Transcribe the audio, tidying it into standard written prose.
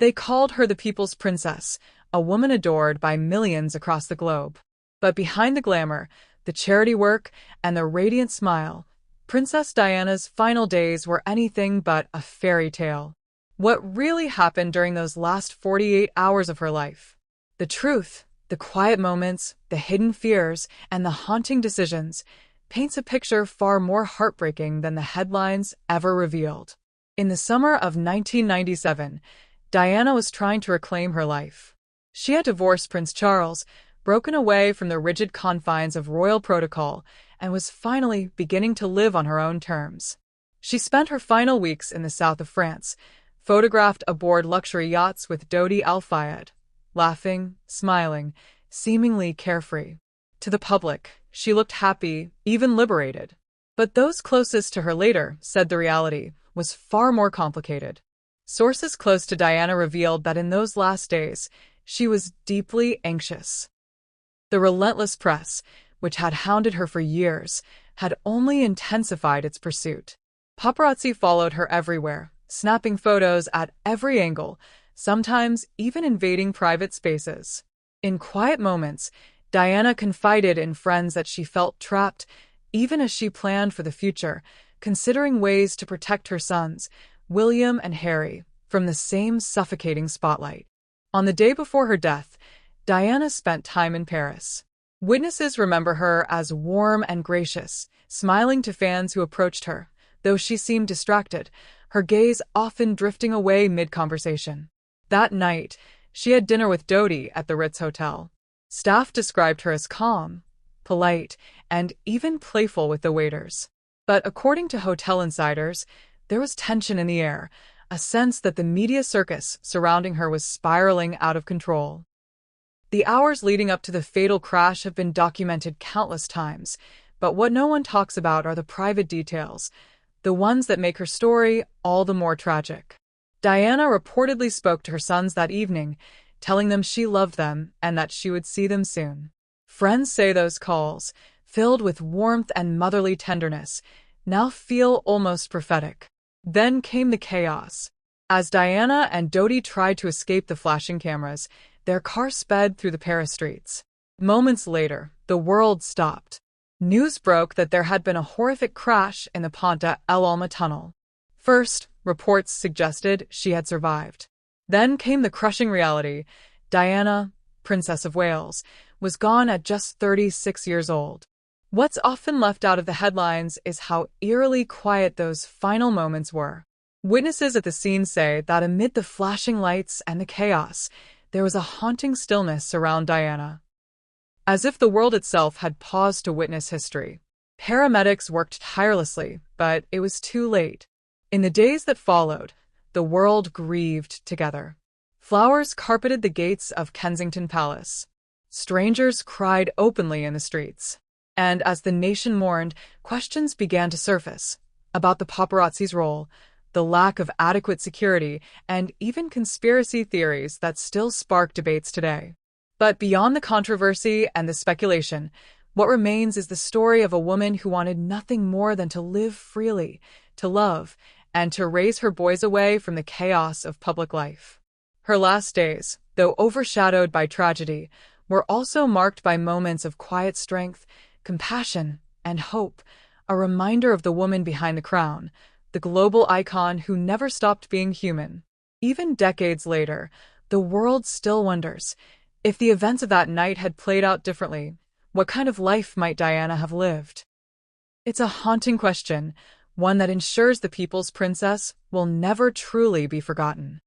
They called her the People's Princess, a woman adored by millions across the globe. But behind the glamour, the charity work, and the radiant smile, Princess Diana's final days were anything but a fairy tale. What really happened during those last 48 hours of her life? The truth, the quiet moments, the hidden fears, and the haunting decisions paints a picture far more heartbreaking than the headlines ever revealed. In the summer of 1997, Diana was trying to reclaim her life. She had divorced Prince Charles, broken away from the rigid confines of royal protocol, and was finally beginning to live on her own terms. She spent her final weeks in the south of France, photographed aboard luxury yachts with Dodi Al-Fayed, laughing, smiling, seemingly carefree. To the public, she looked happy, even liberated. But those closest to her later said the reality was far more complicated. Sources close to Diana revealed that in those last days, she was deeply anxious. The relentless press, which had hounded her for years, had only intensified its pursuit. Paparazzi followed her everywhere, snapping photos at every angle, sometimes even invading private spaces. In quiet moments, Diana confided in friends that she felt trapped, even as she planned for the future, considering ways to protect her sons, William and Harry, from the same suffocating spotlight. On the day before her death, Diana spent time in Paris. Witnesses remember her as warm and gracious, smiling to fans who approached her, though she seemed distracted, her gaze often drifting away mid-conversation. That night, she had dinner with Dodi at the Ritz Hotel. Staff described her as calm, polite, and even playful with the waiters. But according to hotel insiders, there was tension in the air, a sense that the media circus surrounding her was spiraling out of control. The hours leading up to the fatal crash have been documented countless times, but what no one talks about are the private details, the ones that make her story all the more tragic. Diana reportedly spoke to her sons that evening, telling them she loved them and that she would see them soon. Friends say those calls, filled with warmth and motherly tenderness, now feel almost prophetic. Then came the chaos. As Diana and Dodi tried to escape the flashing cameras, their car sped through the Paris streets. Moments later, the world stopped. News broke that there had been a horrific crash in the Pont de l'Alma tunnel. First, reports suggested she had survived. Then came the crushing reality. Diana, Princess of Wales, was gone at just 36 years old. What's often left out of the headlines is how eerily quiet those final moments were. Witnesses at the scene say that amid the flashing lights and the chaos, there was a haunting stillness around Diana. As if the world itself had paused to witness history. Paramedics worked tirelessly, but it was too late. In the days that followed, the world grieved together. Flowers carpeted the gates of Kensington Palace. Strangers cried openly in the streets. And as the nation mourned, questions began to surface about the paparazzi's role, the lack of adequate security, and even conspiracy theories that still spark debates today. But beyond the controversy and the speculation, what remains is the story of a woman who wanted nothing more than to live freely, to love, and to raise her boys away from the chaos of public life. Her last days, though overshadowed by tragedy, were also marked by moments of quiet strength, compassion, and hope, a reminder of the woman behind the crown, the global icon who never stopped being human. Even decades later, the world still wonders, if the events of that night had played out differently, what kind of life might Diana have lived? It's a haunting question, one that ensures the People's Princess will never truly be forgotten.